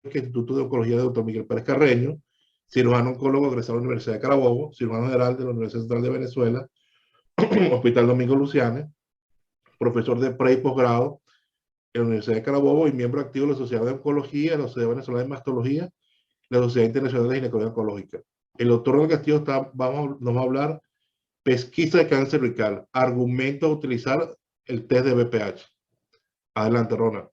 Instituto de Oncología de Dr. Miguel Pérez Carreño, cirujano oncólogo egresado de la Universidad de Carabobo, cirujano general de la Universidad Central de Venezuela, Hospital Domingo Luciane, profesor de pre y posgrado en la Universidad de Carabobo y miembro activo de la Sociedad de Oncología, la Sociedad Venezolana de Mastología, la Sociedad Internacional de Ginecología Oncológica. El doctor Ronald Castillo nos va a hablar pesquisa de cáncer cervical, argumento a utilizar el test de BPH. Adelante, Ronald.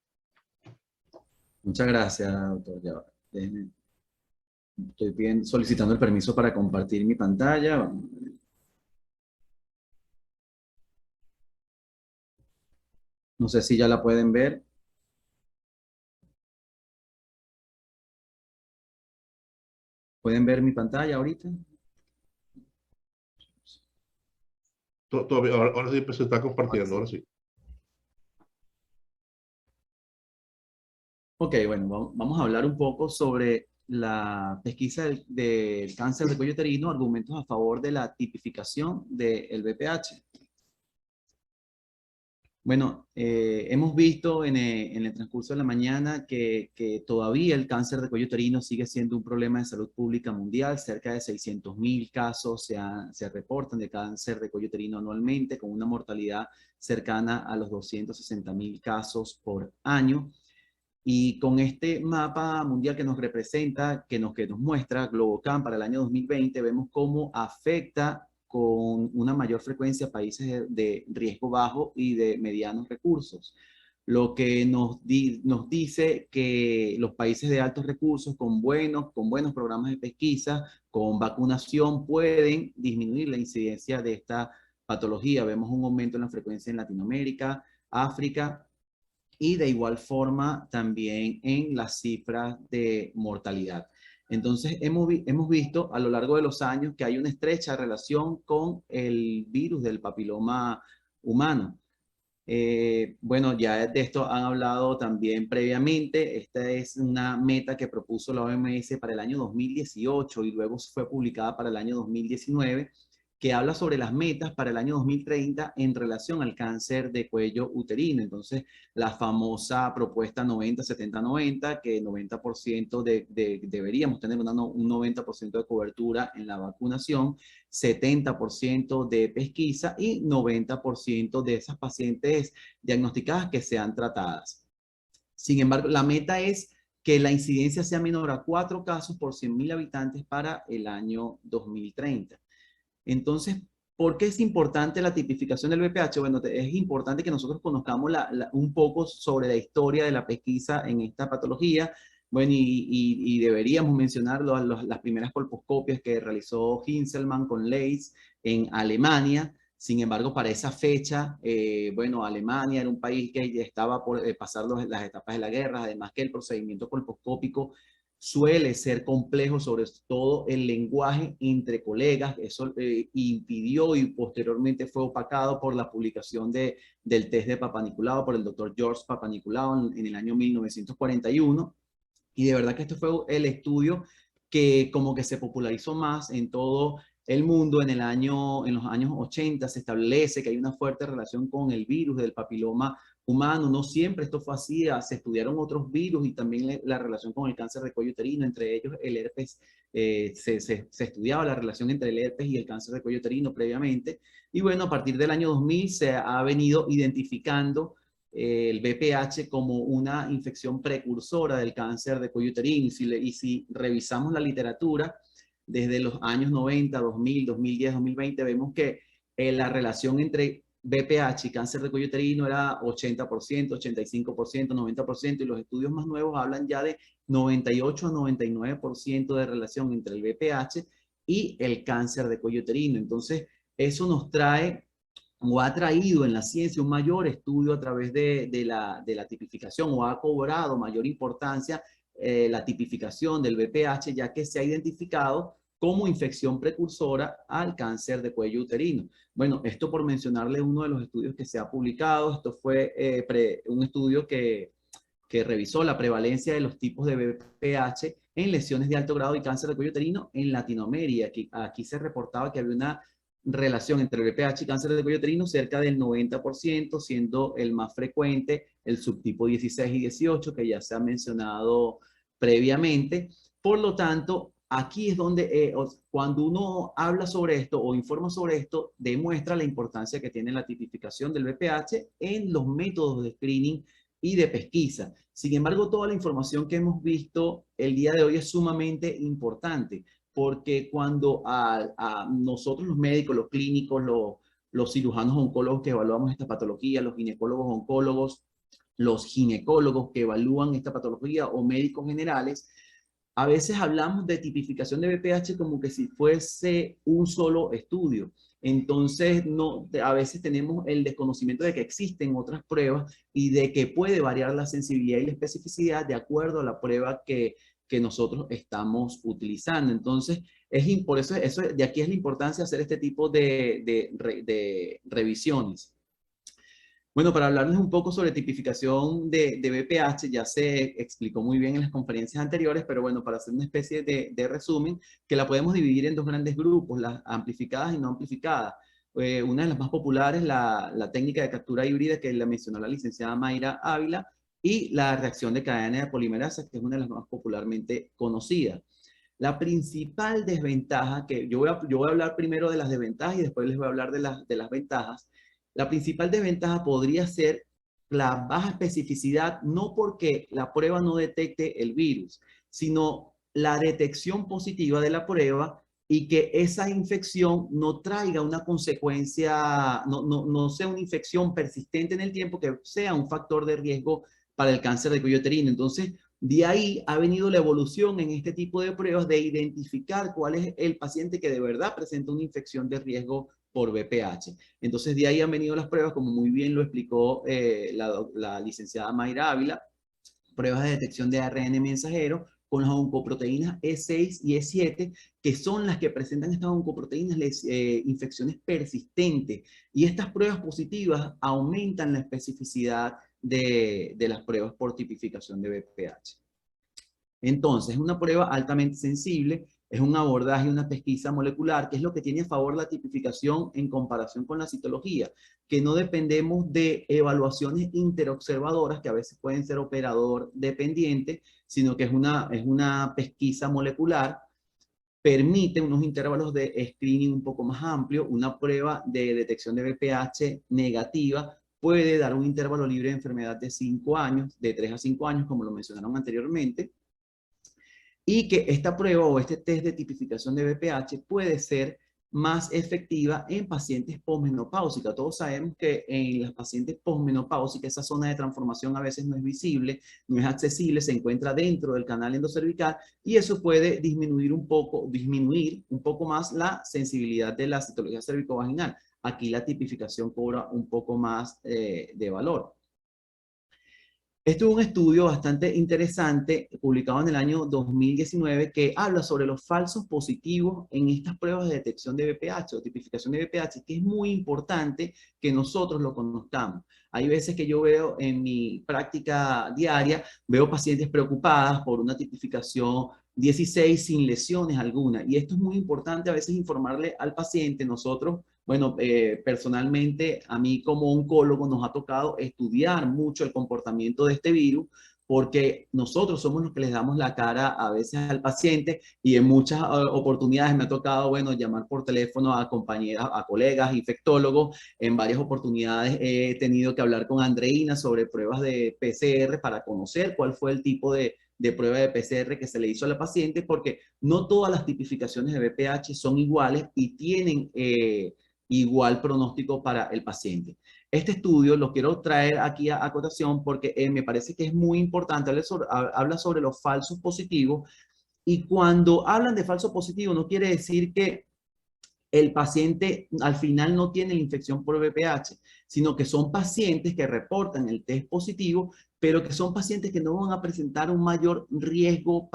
Muchas gracias, doctor. Estoy solicitando el permiso para compartir mi pantalla. No sé si ya la pueden ver. ¿Pueden ver mi pantalla ahorita? Ahora sí se está compartiendo, ahora sí. Ok, bueno, vamos a hablar un poco sobre la pesquisa del cáncer de cuello uterino, argumentos a favor de la tipificación del BPH. Bueno, hemos visto en el transcurso de la mañana que todavía el cáncer de cuello uterino sigue siendo un problema de salud pública mundial. Cerca de 600.000 casos se reportan de cáncer de cuello uterino anualmente, con una mortalidad cercana a los 260.000 casos por año. Y con este mapa mundial que nos representa, que nos muestra Globocam para el año 2020, vemos cómo afecta con una mayor frecuencia a países de riesgo bajo y de medianos recursos. Lo que nos dice que los países de altos recursos con buenos programas de pesquisa, con vacunación, pueden disminuir la incidencia de esta patología. Vemos un aumento en la frecuencia en Latinoamérica, África, y de igual forma también en las cifras de mortalidad. Entonces, hemos visto a lo largo de los años que hay una estrecha relación con el virus del papiloma humano. Bueno, ya de esto han hablado también previamente. Esta es una meta que propuso la OMS para el año 2018 y luego fue publicada para el año 2019, que habla sobre las metas para el año 2030 en relación al cáncer de cuello uterino. Entonces, la famosa propuesta 90-70-90, que 90% deberíamos tener un 90% de cobertura en la vacunación, 70% de pesquisa y 90% de esas pacientes diagnosticadas que sean tratadas. Sin embargo, la meta es que la incidencia sea menor a 4 casos por 100.000 habitantes para el año 2030. Entonces, ¿por qué es importante la tipificación del BPH? Bueno, es importante que nosotros conozcamos un poco sobre la historia de la pesquisa en esta patología. Bueno, y deberíamos mencionar las primeras colposcopias que realizó Hinselmann con Leitz en Alemania. Sin embargo, para esa fecha, bueno, Alemania era un país que ya estaba por pasar las etapas de la guerra, además que el procedimiento colposcópico suele ser complejo, sobre todo el lenguaje entre colegas. Eso impidió y posteriormente fue opacado por la publicación del test de Papanicolau por el doctor George Papanicolau en el año 1941. Y de verdad que este fue el estudio que como que se popularizó más en todo el mundo. En los años 80 se establece que hay una fuerte relación con el virus del papiloma humano. No siempre esto fue así, se estudiaron otros virus y también la relación con el cáncer de cuello uterino, entre ellos el herpes. Se estudiaba la relación entre el herpes y el cáncer de cuello uterino previamente. Y bueno, a partir del año 2000 se ha venido identificando el BPH como una infección precursora del cáncer de cuello uterino. Y si revisamos la literatura desde los años 90, 2000, 2010, 2020, vemos que la relación entre BPH y cáncer de cuello uterino era 80%, 85%, 90%, y los estudios más nuevos hablan ya de 98 a 99% de relación entre el BPH y el cáncer de cuello uterino. Entonces, eso nos trae o ha traído en la ciencia un mayor estudio a través de la tipificación, o ha cobrado mayor importancia la tipificación del BPH, ya que se ha identificado como infección precursora al cáncer de cuello uterino. Bueno, esto por mencionarle uno de los estudios que se ha publicado. Esto fue un estudio que revisó la prevalencia de los tipos de BPH en lesiones de alto grado y cáncer de cuello uterino en Latinoamérica. Aquí se reportaba que había una relación entre el BPH y cáncer de cuello uterino cerca del 90%, siendo el más frecuente el subtipo 16 y 18, que ya se ha mencionado previamente. Por lo tanto, aquí es donde cuando uno habla sobre esto o informa sobre esto, demuestra la importancia que tiene la tipificación del VPH en los métodos de screening y de pesquisa. Sin embargo, toda la información que hemos visto el día de hoy es sumamente importante, porque cuando a nosotros los médicos, los clínicos, los cirujanos oncólogos que evaluamos esta patología, los ginecólogos oncólogos, los ginecólogos que evalúan esta patología o médicos generales, a veces hablamos de tipificación de VPH como que si fuese un solo estudio. Entonces, no, a veces tenemos el desconocimiento de que existen otras pruebas y de que puede variar la sensibilidad y la especificidad de acuerdo a la prueba que nosotros estamos utilizando. Entonces, por eso, de aquí es la importancia de hacer este tipo de revisiones. Bueno, para hablarles un poco sobre tipificación de VPH, ya se explicó muy bien en las conferencias anteriores, pero bueno, para hacer una especie de resumen, que la podemos dividir en dos grandes grupos, las amplificadas y no amplificadas. Una de las más populares, la técnica de captura híbrida, que la mencionó la licenciada Mayra Ávila, y la reacción de cadena de polimerasa, que es una de las más popularmente conocidas. La principal desventaja, que yo voy a hablar primero de las desventajas y después les voy a hablar de las ventajas. La principal desventaja podría ser la baja especificidad, no porque la prueba no detecte el virus, sino la detección positiva de la prueba y que esa infección no traiga una consecuencia, no sea una infección persistente en el tiempo, que sea un factor de riesgo para el cáncer de cuello uterino. Entonces, de ahí ha venido la evolución en este tipo de pruebas de identificar cuál es el paciente que de verdad presenta una infección de riesgo por VPH. Entonces, de ahí han venido las pruebas, como muy bien lo explicó la licenciada Mayra Ávila, pruebas de detección de ARN mensajero con las oncoproteínas E6 y E7, que son las que presentan estas oncoproteínas infecciones persistentes. Y estas pruebas positivas aumentan la especificidad de las pruebas por tipificación de VPH. Entonces, es una prueba altamente sensible, es un abordaje, una pesquisa molecular, que es lo que tiene a favor la tipificación en comparación con la citología, que no dependemos de evaluaciones interobservadoras, que a veces pueden ser operador dependiente, sino que es una pesquisa molecular, permite unos intervalos de screening un poco más amplios, una prueba de detección de VPH negativa puede dar un intervalo libre de enfermedad de 5 años, de 3 a 5 años, como lo mencionaron anteriormente, y que esta prueba o este test de tipificación de VPH puede ser más efectiva en pacientes posmenopáusicas. Todos sabemos que en las pacientes posmenopáusicas esa zona de transformación a veces no es visible, no es accesible, se encuentra dentro del canal endocervical y eso puede disminuir un poco más la sensibilidad de la citología cervicovaginal. Aquí la tipificación cobra un poco más de valor. Este es un estudio bastante interesante publicado en el año 2019 que habla sobre los falsos positivos en estas pruebas de detección de VPH o tipificación de VPH, que es muy importante que nosotros lo conozcamos. Hay veces que yo veo en mi práctica diaria, veo pacientes preocupadas por una tipificación 16 sin lesiones alguna. Y esto es muy importante a veces informarle al paciente. Nosotros, bueno, personalmente a mí como oncólogo nos ha tocado estudiar mucho el comportamiento de este virus porque nosotros somos los que les damos la cara a veces al paciente y en muchas oportunidades me ha tocado, bueno, llamar por teléfono a compañeras, a colegas, infectólogos. En varias oportunidades he tenido que hablar con Andreina sobre pruebas de PCR para conocer cuál fue el tipo de prueba de PCR que se le hizo a la paciente, porque no todas las tipificaciones de VPH son iguales y tienen igual pronóstico para el paciente. Este estudio lo quiero traer aquí a acotación porque me parece que es muy importante, habla sobre los falsos positivos y cuando hablan de falso positivo no quiere decir que el paciente al final no tiene la infección por VPH, sino que son pacientes que reportan el test positivo, pero que son pacientes que no van a presentar un mayor riesgo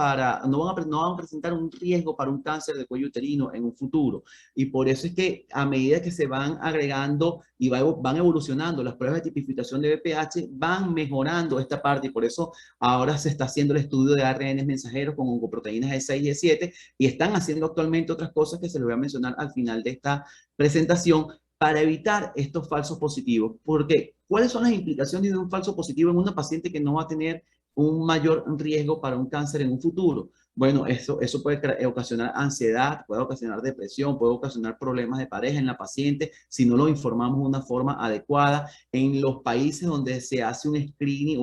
no van a presentar un riesgo para un cáncer de cuello uterino en un futuro. Y por eso es que a medida que se van agregando y van evolucionando las pruebas de tipificación de VPH, van mejorando esta parte y por eso ahora se está haciendo el estudio de ARN mensajeros con oncoproteínas E6 y E7 y están haciendo actualmente otras cosas que se les voy a mencionar al final de esta presentación para evitar estos falsos positivos. Porque, ¿cuáles son las implicaciones de un falso positivo en una paciente que no va a tener un mayor riesgo para un cáncer en un futuro? Bueno, eso puede ocasionar ansiedad, puede ocasionar depresión, puede ocasionar problemas de pareja en la paciente si no lo informamos de una forma adecuada. En los países donde se hace un screening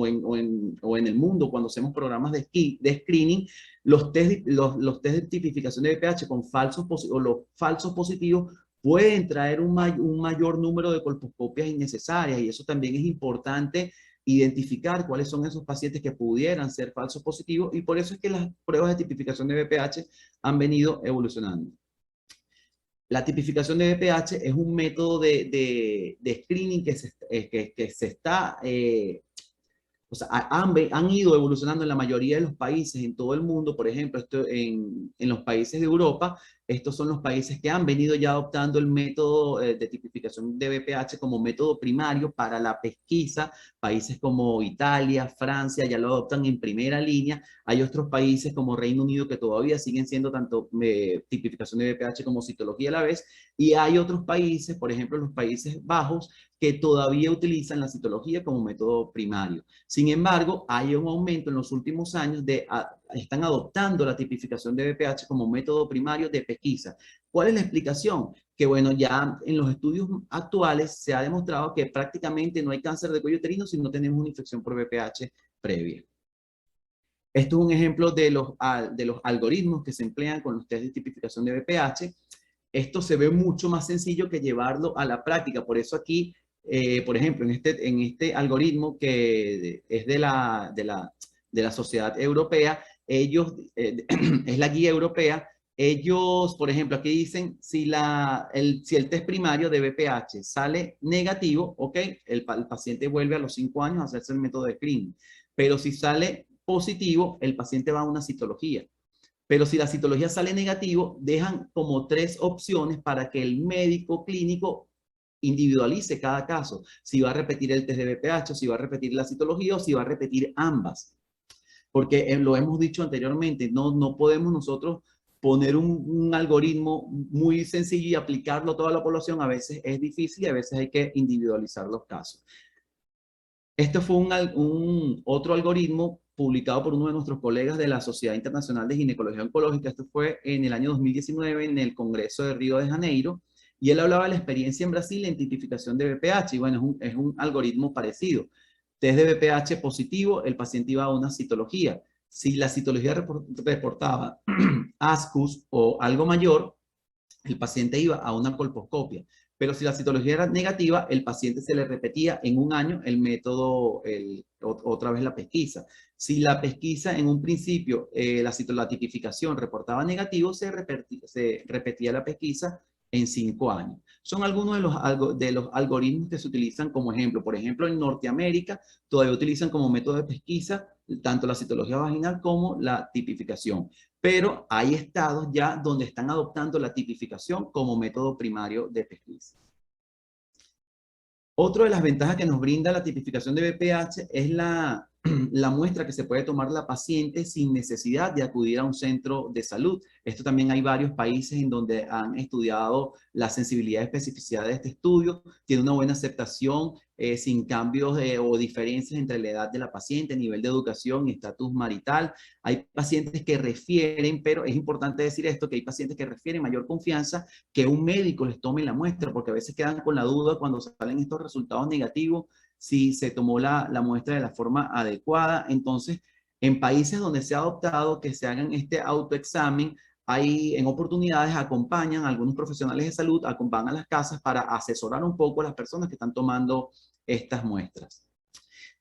o en el mundo, cuando hacemos programas de screening, los test de tipificación de VPH con los falsos positivos pueden traer un mayor número de colposcopias innecesarias, y eso también es importante identificar cuáles son esos pacientes que pudieran ser falsos positivos, y por eso es que las pruebas de tipificación de VPH han venido evolucionando. La tipificación de VPH es un método de screening que se está o sea, han ido evolucionando en la mayoría de los países en todo el mundo. Por ejemplo, en los países de Europa, estos son los países que han venido ya adoptando el método de tipificación de VPH como método primario para la pesquisa. Países como Italia, Francia ya lo adoptan en primera línea. Hay otros países como Reino Unido que todavía siguen siendo tanto tipificación de VPH como citología a la vez. Y hay otros países, por ejemplo, los Países Bajos, que todavía utilizan la citología como método primario. Sin embargo, hay un aumento en los últimos años están adoptando la tipificación de VPH como método primario de pesquisa. ¿Cuál es la explicación? Que bueno, ya en los estudios actuales se ha demostrado que prácticamente no hay cáncer de cuello uterino si no tenemos una infección por VPH previa. Esto es un ejemplo de los algoritmos que se emplean con los test de tipificación de VPH. Esto se ve mucho más sencillo que llevarlo a la práctica. Por eso aquí, por ejemplo, en este algoritmo que es de la Sociedad Europea, ellos, es la guía europea, ellos, por ejemplo, aquí dicen, si el test primario de VPH sale negativo, ok, el paciente vuelve a los 5 años a hacerse el método de screening. Pero si sale positivo, el paciente va a una citología. Pero si la citología sale negativo, dejan como 3 opciones para que el médico clínico individualice cada caso. Si va a repetir el test de VPH, si va a repetir la citología o si va a repetir ambas. Porque lo hemos dicho anteriormente, no podemos nosotros poner un algoritmo muy sencillo y aplicarlo a toda la población. A veces es difícil y a veces hay que individualizar los casos. Este fue otro algoritmo publicado por uno de nuestros colegas de la Sociedad Internacional de Ginecología Oncológica. Esto fue en el año 2019 en el Congreso de Río de Janeiro. Y él hablaba de la experiencia en Brasil en tipificación de VPH. Y bueno, es un algoritmo parecido. Test de VPH positivo, el paciente iba a una citología. Si la citología reportaba ASCUS o algo mayor, el paciente iba a una colposcopia. Pero si la citología era negativa, el paciente se le repetía en un año el método, otra vez la pesquisa. Si la pesquisa en un principio, la tipificación reportaba negativo, se repetía la pesquisa en 5 años. Son algunos de los algoritmos que se utilizan como ejemplo. Por ejemplo, en Norteamérica todavía utilizan como método de pesquisa tanto la citología vaginal como la tipificación. Pero hay estados ya donde están adoptando la tipificación como método primario de pesquisa. Otra de las ventajas que nos brinda la tipificación de VPH es la muestra que se puede tomar la paciente sin necesidad de acudir a un centro de salud. Esto también hay varios países en donde han estudiado la sensibilidad y especificidad de este estudio. Tiene una buena aceptación sin cambios o diferencias entre la edad de la paciente, nivel de educación y estatus marital. Hay pacientes que refieren, pero es importante decir esto, que hay pacientes que refieren mayor confianza que un médico les tome la muestra, porque a veces quedan con la duda cuando salen estos resultados negativos si se tomó la muestra de la forma adecuada. Entonces, en países donde se ha adoptado que se hagan este autoexamen, hay en oportunidades acompañan a algunos profesionales de salud, acompañan a las casas para asesorar un poco a las personas que están tomando estas muestras.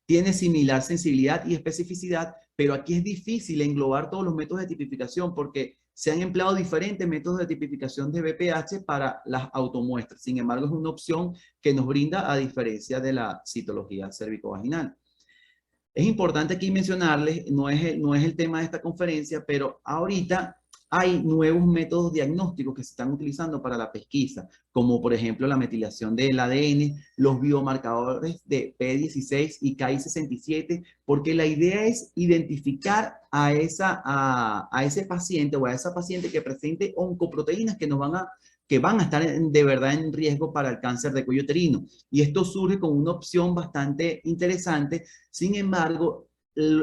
Tiene similar sensibilidad y especificidad, pero aquí es difícil englobar todos los métodos de tipificación porque se han empleado diferentes métodos de tipificación de VPH para las automuestras. Sin embargo, es una opción que nos brinda a diferencia de la citología cervicovaginal. Es importante aquí mencionarles, no es el tema de esta conferencia, pero ahorita hay nuevos métodos diagnósticos que se están utilizando para la pesquisa, como por ejemplo la metilación del ADN, los biomarcadores de P16 y Ki67, porque la idea es identificar a ese paciente o a esa paciente que presente oncoproteínas que van a estar de verdad en riesgo para el cáncer de cuello uterino. Y esto surge con una opción bastante interesante. Sin embargo,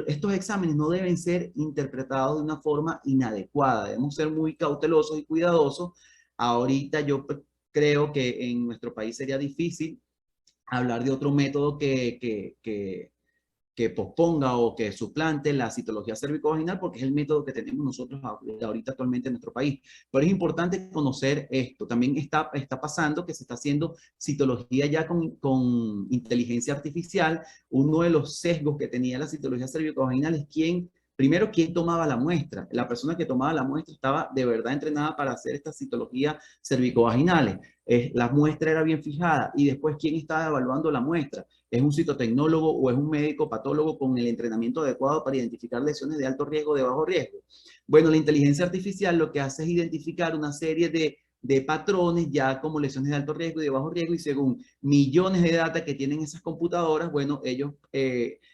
estos exámenes no deben ser interpretados de una forma inadecuada. Debemos ser muy cautelosos y cuidadosos. Ahorita yo creo que en nuestro país sería difícil hablar de otro método que posponga o que suplante la citología cervicovaginal, porque es el método que tenemos nosotros ahorita actualmente en nuestro país. Pero es importante conocer esto. También está pasando que se está haciendo citología ya con inteligencia artificial. Uno de los sesgos que tenía la citología cervicovaginal es primero, quién tomaba la muestra. La persona que tomaba la muestra estaba de verdad entrenada para hacer esta citología cervicovaginales. La muestra era bien fijada. Y después, ¿quién estaba evaluando la muestra? ¿Es un citotecnólogo o es un médico patólogo con el entrenamiento adecuado para identificar lesiones de alto riesgo o de bajo riesgo? Bueno, la inteligencia artificial lo que hace es identificar una serie de patrones ya como lesiones de alto riesgo y de bajo riesgo, y según millones de datos que tienen esas computadoras, bueno, ellos,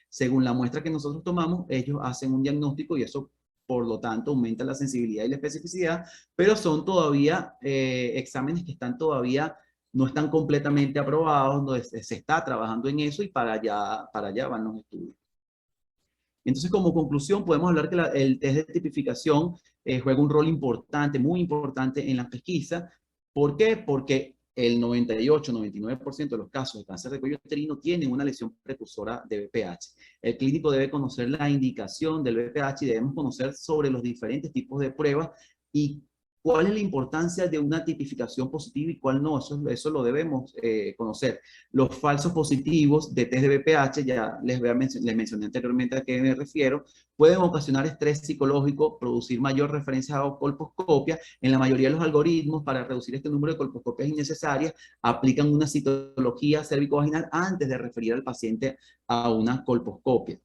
según la muestra que nosotros tomamos, ellos hacen un diagnóstico y eso, por lo tanto, aumenta la sensibilidad y la especificidad, pero son todavía exámenes que no están completamente aprobados, no, se está trabajando en eso y para allá van los estudios. Entonces, como conclusión, podemos hablar que el test de tipificación juega un rol importante, muy importante en la pesquisa. ¿Por qué? Porque el 98-99% de los casos de cáncer de cuello uterino tienen una lesión precursora de BPH. El clínico debe conocer la indicación del BPH y debemos conocer sobre los diferentes tipos de pruebas y cuál es la importancia de una tipificación positiva y cuál no. Eso lo debemos conocer. Los falsos positivos de test de BPH, ya les mencioné anteriormente a qué me refiero, pueden ocasionar estrés psicológico, producir mayor referencia a colposcopia. En la mayoría de los algoritmos, para reducir este número de colposcopias innecesarias, aplican una citología cervicovaginal antes de referir al paciente a una colposcopia.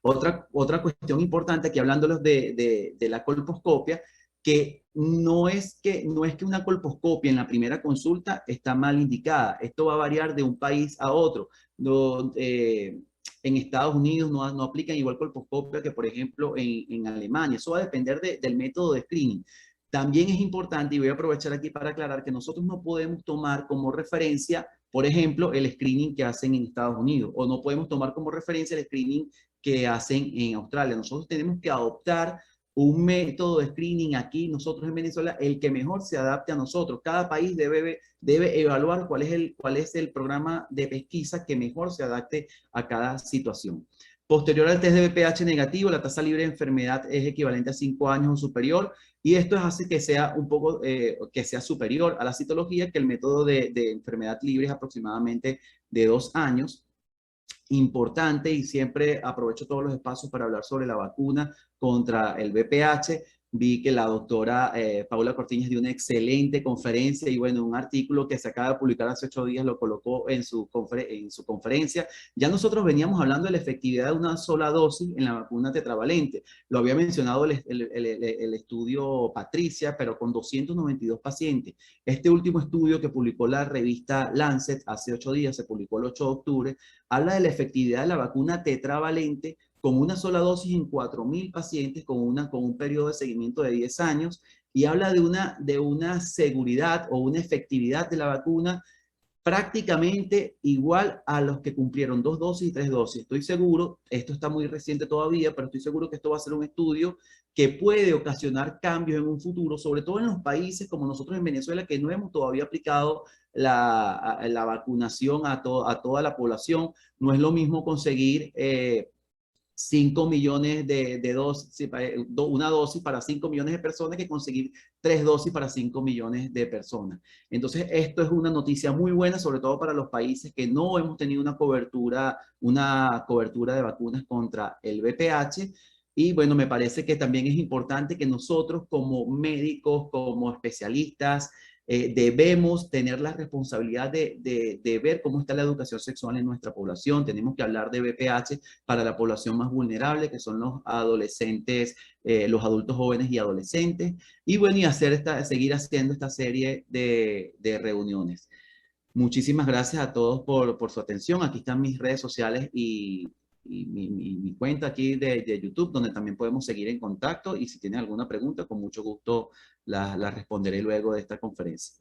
Otra cuestión importante, aquí hablándoles de la colposcopia, que no es que una colposcopia en la primera consulta está mal indicada. Esto va a variar de un país a otro. En Estados Unidos no aplican igual colposcopia que, por ejemplo, en Alemania. Eso va a depender del método de screening. También es importante, y voy a aprovechar aquí para aclarar, que nosotros no podemos tomar como referencia, por ejemplo, el screening que hacen en Estados Unidos, o no podemos tomar como referencia el screening que hacen en Australia. Nosotros tenemos que adoptar un método de screening aquí, nosotros en Venezuela, el que mejor se adapte a nosotros. Cada país debe evaluar cuál es el programa de pesquisa que mejor se adapte a cada situación. Posterior al test de BPH negativo, la tasa libre de enfermedad es equivalente a 5 años o superior, y esto hace que sea que sea superior a la citología, que el método de enfermedad libre es aproximadamente de 2 años. Importante, y siempre aprovecho todos los espacios para hablar sobre la vacuna contra el VPH. Vi que la doctora Paula Cortiñas dio una excelente conferencia y bueno, un artículo que se acaba de publicar hace 8 días lo colocó en su conferencia. Ya nosotros veníamos hablando de la efectividad de una sola dosis en la vacuna tetravalente. Lo había mencionado el estudio Patricia, pero con 292 pacientes. Este último estudio que publicó la revista Lancet hace 8 días, se publicó el 8 de octubre, habla de la efectividad de la vacuna tetravalente con una sola dosis en 4.000 pacientes con un periodo de seguimiento de 10 años, y habla de una seguridad o una efectividad de la vacuna prácticamente igual a los que cumplieron 2 dosis y 3 dosis. Estoy seguro, esto está muy reciente todavía, pero estoy seguro que esto va a ser un estudio que puede ocasionar cambios en un futuro, sobre todo en los países como nosotros en Venezuela, que no hemos todavía aplicado la vacunación a toda la población. No es lo mismo conseguir 5 millones de dosis, una dosis para 5 millones de personas que conseguir 3 dosis para 5 millones de personas. Entonces, esto es una noticia muy buena, sobre todo para los países que no hemos tenido una cobertura de vacunas contra el VPH. Y bueno, me parece que también es importante que nosotros como médicos, como especialistas, debemos tener la responsabilidad de ver cómo está la educación sexual en nuestra población. Tenemos que hablar de VPH para la población más vulnerable, que son los adolescentes, los adultos jóvenes y adolescentes. Y bueno, y seguir haciendo esta serie de reuniones. Muchísimas gracias a todos por su atención. Aquí están mis redes sociales y mi cuenta aquí de YouTube, donde también podemos seguir en contacto, y si tienen alguna pregunta, con mucho gusto la responderé luego de esta conferencia.